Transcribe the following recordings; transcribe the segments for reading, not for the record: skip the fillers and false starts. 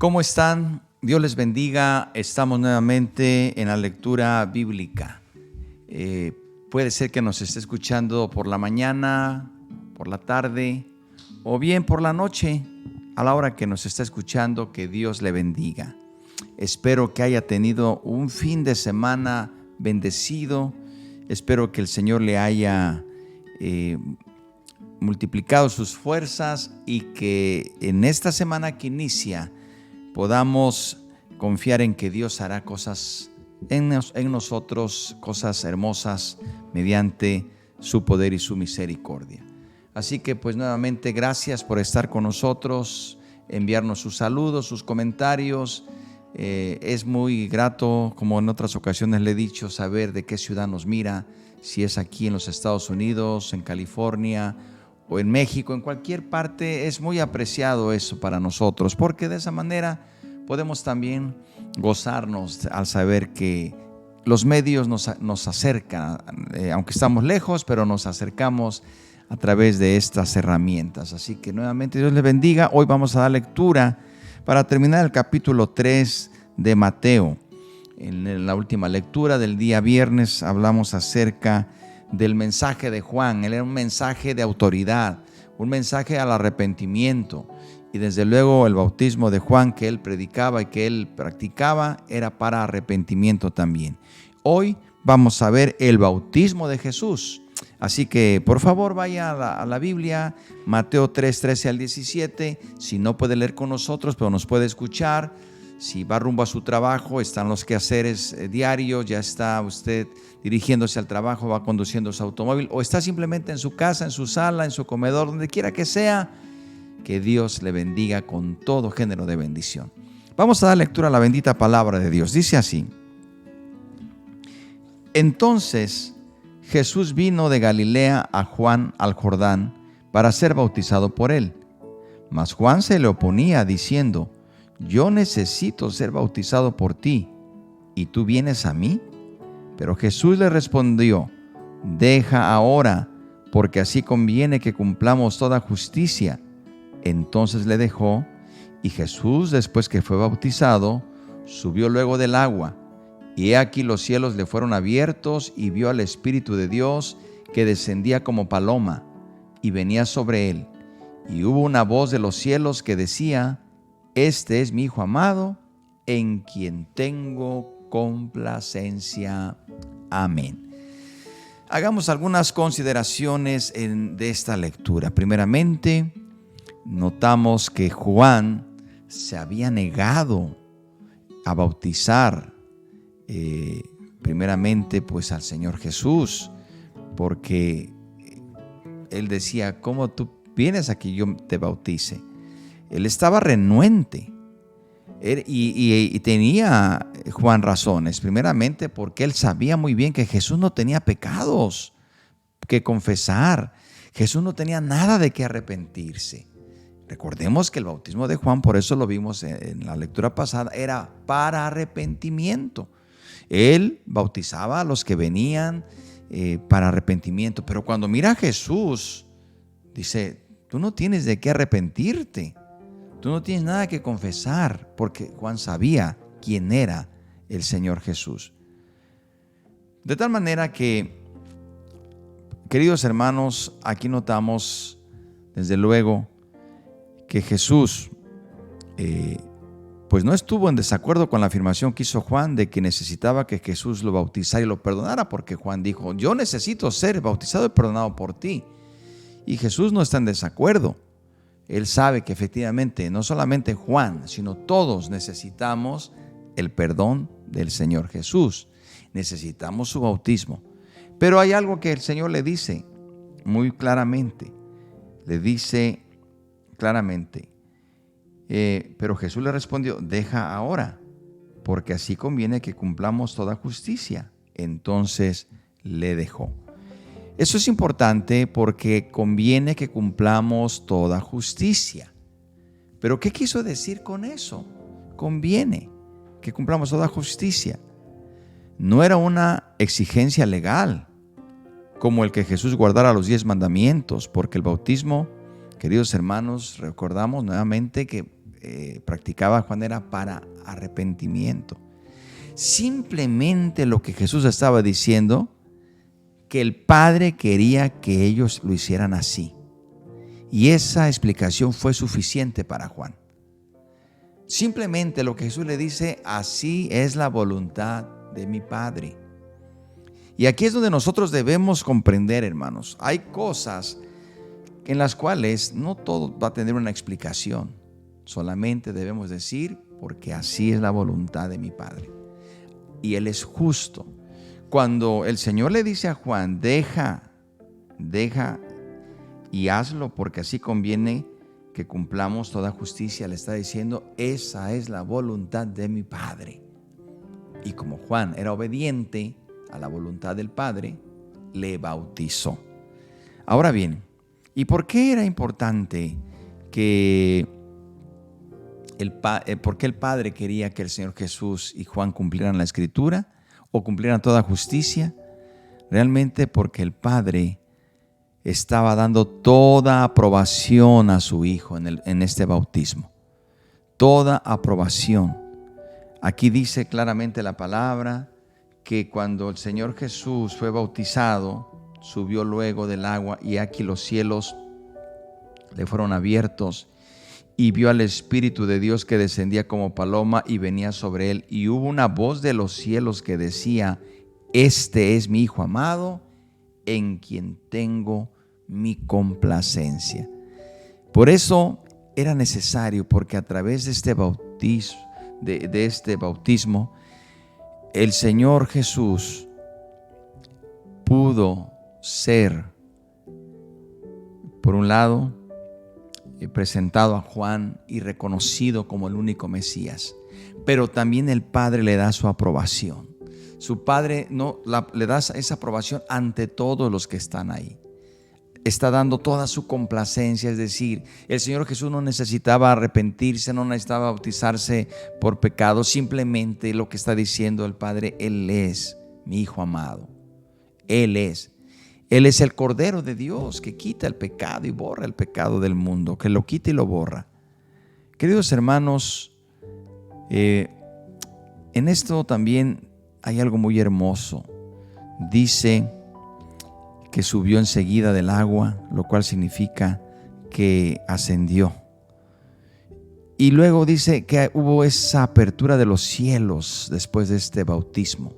¿Cómo están? Dios les bendiga. Estamos nuevamente en la lectura bíblica. Puede ser que nos esté escuchando por la mañana, por la tarde o bien por la noche. A la hora que nos está escuchando, que Dios le bendiga. Espero que haya tenido un fin de semana bendecido. Espero que el Señor le haya multiplicado sus fuerzas y que en esta semana que inicia podamos confiar en que Dios hará cosas en nosotros, cosas hermosas mediante su poder y su misericordia. Así que pues nuevamente gracias por estar con nosotros, enviarnos sus saludos, sus comentarios. Es muy grato, como en otras ocasiones le he dicho, saber de qué ciudad nos mira, si es aquí en los Estados Unidos, en California o en México, en cualquier parte. Es muy apreciado eso para nosotros, porque de esa manera podemos también gozarnos al saber que los medios nos acercan, aunque estamos lejos, pero nos acercamos a través de estas herramientas. Así que nuevamente Dios les bendiga. Hoy vamos a dar lectura para terminar el capítulo 3 de Mateo. En la última lectura del día viernes hablamos acerca del mensaje de Juan. Él era un mensaje de autoridad, un mensaje al arrepentimiento. Y desde luego el bautismo de Juan que él predicaba y que él practicaba era para arrepentimiento también. Hoy vamos a ver el bautismo de Jesús. Así que por favor vaya a la Biblia, Mateo 3, 13 al 17. Si no puede leer con nosotros, pero nos puede escuchar. Si va rumbo a su trabajo, están los quehaceres diarios, ya está usted dirigiéndose al trabajo, va conduciendo su automóvil, o está simplemente en su casa, en su sala, en su comedor, donde quiera que sea, que Dios le bendiga con todo género de bendición. Vamos a dar lectura a la bendita palabra de Dios. Dice así: Entonces Jesús vino de Galilea a Juan al Jordán para ser bautizado por él. Mas Juan se le oponía diciendo: Yo necesito ser bautizado por ti, ¿y tú vienes a mí? Pero Jesús le respondió: Deja ahora, porque así conviene que cumplamos toda justicia. Entonces le dejó, y Jesús, después que fue bautizado, subió luego del agua. Y he aquí los cielos le fueron abiertos, y vio al Espíritu de Dios que descendía como paloma, y venía sobre él. Y hubo una voz de los cielos que decía: Este es mi Hijo amado, en quien tengo complacencia. Amén. Hagamos algunas consideraciones de esta lectura. Primeramente, notamos que Juan se había negado a bautizar primeramente pues al Señor Jesús, porque él decía: ¿cómo tú vienes a que yo te bautice? Él estaba renuente y tenía Juan razones, primeramente porque él sabía muy bien que Jesús no tenía pecados que confesar. Jesús no tenía nada de qué arrepentirse. Recordemos que el bautismo de Juan, por eso lo vimos en la lectura pasada, era para arrepentimiento. Él bautizaba a los que venían para arrepentimiento, pero cuando mira a Jesús, dice: tú no tienes de qué arrepentirte. Tú no tienes nada que confesar, porque Juan sabía quién era el Señor Jesús. De tal manera que, queridos hermanos, aquí notamos desde luego que Jesús pues no estuvo en desacuerdo con la afirmación que hizo Juan de que necesitaba que Jesús lo bautizara y lo perdonara, porque Juan dijo: yo necesito ser bautizado y perdonado por ti. Y Jesús no está en desacuerdo. Él sabe que efectivamente no solamente Juan, sino todos necesitamos el perdón del Señor Jesús. Necesitamos su bautismo. Pero hay algo que el Señor le dice muy claramente. Le dice claramente, pero Jesús le respondió: deja ahora, porque así conviene que cumplamos toda justicia. Entonces le dejó. Eso es importante porque conviene que cumplamos toda justicia. ¿Pero qué quiso decir con eso? Conviene que cumplamos toda justicia. No era una exigencia legal, como el que Jesús guardara los 10 mandamientos, porque el bautismo, queridos hermanos, recordamos nuevamente que practicaba Juan era para arrepentimiento. Simplemente lo que Jesús estaba diciendo, que el Padre quería que ellos lo hicieran así. Y esa explicación fue suficiente para Juan. Simplemente lo que Jesús le dice, así es la voluntad de mi Padre. Y aquí es donde nosotros debemos comprender, hermanos. Hay cosas en las cuales no todo va a tener una explicación. Solamente debemos decir, porque así es la voluntad de mi Padre. Y Él es justo. Cuando el Señor le dice a Juan, deja y hazlo, porque así conviene que cumplamos toda justicia, le está diciendo, esa es la voluntad de mi Padre. Y como Juan era obediente a la voluntad del Padre, le bautizó. Ahora bien, ¿y por qué era importante por qué el Padre quería que el Señor Jesús y Juan cumplieran la Escritura o cumplieran toda justicia? Realmente porque el Padre estaba dando toda aprobación a su Hijo en este bautismo. Toda aprobación. Aquí dice claramente la palabra que cuando el Señor Jesús fue bautizado, subió luego del agua y aquí los cielos le fueron abiertos y vio al Espíritu de Dios que descendía como paloma y venía sobre él. Y hubo una voz de los cielos que decía, este es mi Hijo amado, en quien tengo mi complacencia. Por eso era necesario, porque a través de este bautismo, el Señor Jesús pudo ser, por un lado, presentado a Juan y reconocido como el único Mesías, pero también el Padre le da su aprobación. Su Padre le da esa aprobación ante todos los que están ahí. Está dando toda su complacencia, es decir, el Señor Jesús no necesitaba arrepentirse, no necesitaba bautizarse por pecado, simplemente lo que está diciendo el Padre, Él es mi Hijo amado. Él es el Cordero de Dios que quita el pecado y borra el pecado del mundo, que lo quita y lo borra. Queridos hermanos, en esto también hay algo muy hermoso. Dice que subió enseguida del agua, lo cual significa que ascendió. Y luego dice que hubo esa apertura de los cielos después de este bautismo.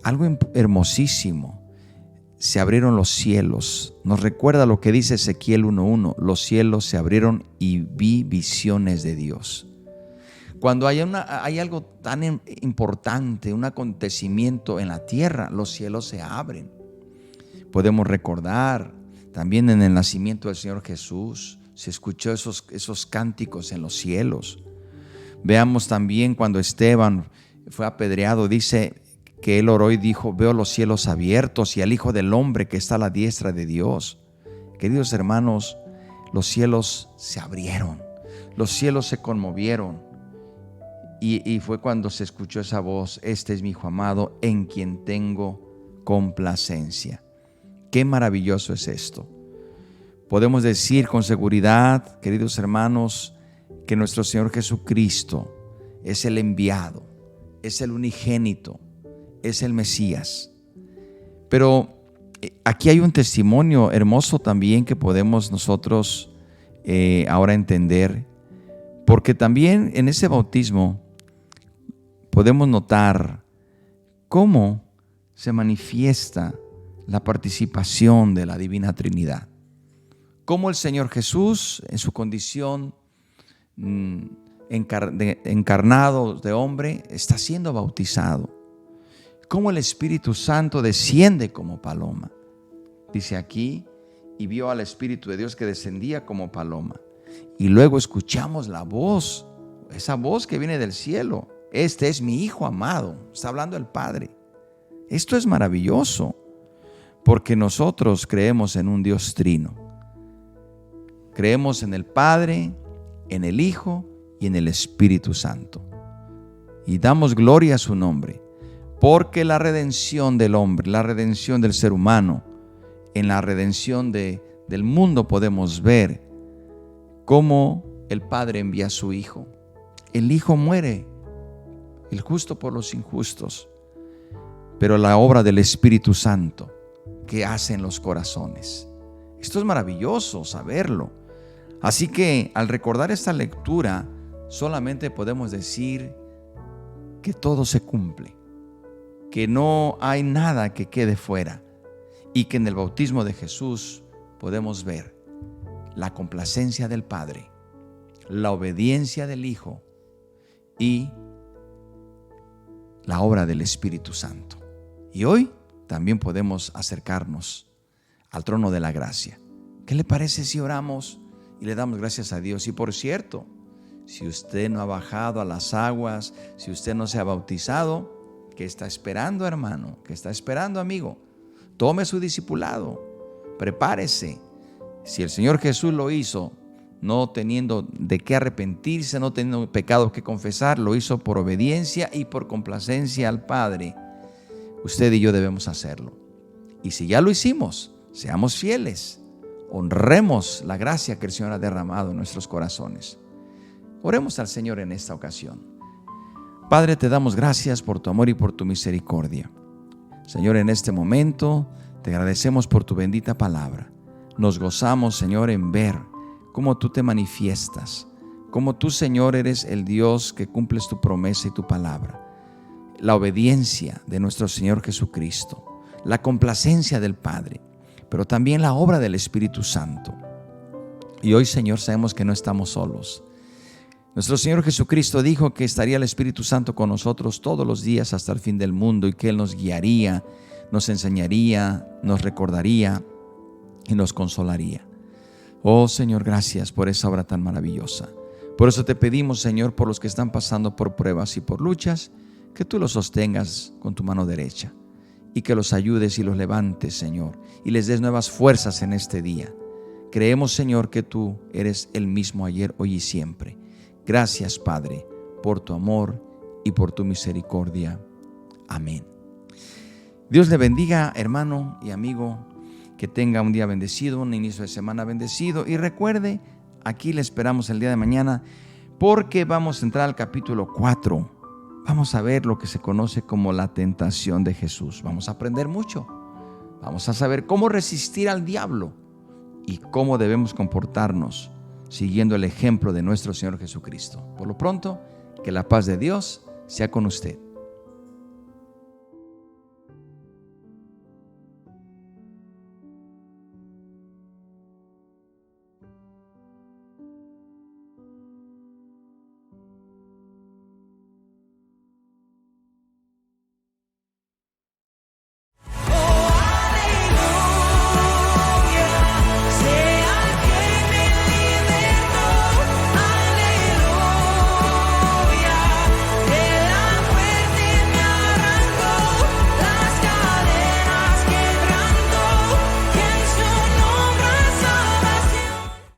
Algo hermosísimo. Se abrieron los cielos. Nos recuerda lo que dice Ezequiel 1:1. Los cielos se abrieron y vi visiones de Dios. Cuando hay algo tan importante, un acontecimiento en la tierra, los cielos se abren. Podemos recordar también en el nacimiento del Señor Jesús, se escuchó esos cánticos en los cielos. Veamos también cuando Esteban fue apedreado, dice que él oró y dijo, veo los cielos abiertos y al Hijo del Hombre que está a la diestra de Dios. Queridos hermanos, los cielos se abrieron, los cielos se conmovieron y fue cuando se escuchó esa voz, este es mi Hijo amado en quien tengo complacencia. Qué maravilloso es esto. Podemos decir con seguridad, queridos hermanos, que nuestro Señor Jesucristo es el enviado, es el unigénito, es el Mesías. Pero aquí hay un testimonio hermoso también que podemos nosotros ahora entender, porque también en ese bautismo podemos notar cómo se manifiesta la participación de la Divina Trinidad. Cómo el Señor Jesús, en su condición encarnado de hombre, está siendo bautizado. Cómo el Espíritu Santo desciende como paloma. Dice aquí, y vio al Espíritu de Dios que descendía como paloma. Y luego escuchamos la voz, esa voz que viene del cielo. Este es mi Hijo amado. Está hablando el Padre. Esto es maravilloso, porque nosotros creemos en un Dios trino. Creemos en el Padre, en el Hijo y en el Espíritu Santo. Y damos gloria a su nombre, porque la redención del hombre, la redención del ser humano, en la redención del mundo podemos ver cómo el Padre envía a su Hijo. El Hijo muere, el justo por los injustos, pero la obra del Espíritu Santo que hace en los corazones. Esto es maravilloso saberlo. Así que al recordar esta lectura, solamente podemos decir que todo se cumple, que no hay nada que quede fuera, y que en el bautismo de Jesús podemos ver la complacencia del Padre, la obediencia del Hijo y la obra del Espíritu Santo. Y hoy también podemos acercarnos al trono de la gracia. ¿Qué le parece si oramos y le damos gracias a Dios? Y por cierto, si usted no ha bajado a las aguas, si usted no se ha bautizado, ¿qué está esperando, hermano? ¿Qué está esperando, amigo? Tome su discipulado, prepárese. Si el Señor Jesús lo hizo, no teniendo de qué arrepentirse, no teniendo pecado que confesar, lo hizo por obediencia y por complacencia al Padre. Usted y yo debemos hacerlo. Y si ya lo hicimos, seamos fieles, honremos la gracia que el Señor ha derramado en nuestros corazones. Oremos al Señor en esta ocasión. Padre, te damos gracias por tu amor y por tu misericordia. Señor, en este momento te agradecemos por tu bendita palabra. Nos gozamos, Señor, en ver cómo tú te manifiestas, cómo tú, Señor, eres el Dios que cumples tu promesa y tu palabra. La obediencia de nuestro Señor Jesucristo, la complacencia del Padre, pero también la obra del Espíritu Santo. Y hoy, Señor, sabemos que no estamos solos. Nuestro Señor Jesucristo dijo que estaría el Espíritu Santo con nosotros todos los días hasta el fin del mundo y que Él nos guiaría, nos enseñaría, nos recordaría y nos consolaría. Oh Señor, gracias por esa obra tan maravillosa. Por eso te pedimos, Señor, por los que están pasando por pruebas y por luchas, que tú los sostengas con tu mano derecha y que los ayudes y los levantes, Señor, y les des nuevas fuerzas en este día. Creemos, Señor, que tú eres el mismo ayer, hoy y siempre. Gracias, Padre, por tu amor y por tu misericordia. Amén. Dios le bendiga, hermano y amigo, que tenga un día bendecido, un inicio de semana bendecido. Y recuerde, aquí le esperamos el día de mañana porque vamos a entrar al capítulo 4. Vamos a ver lo que se conoce como la tentación de Jesús. Vamos a aprender mucho. Vamos a saber cómo resistir al diablo y cómo debemos comportarnos siguiendo el ejemplo de nuestro Señor Jesucristo. Por lo pronto, que la paz de Dios sea con usted.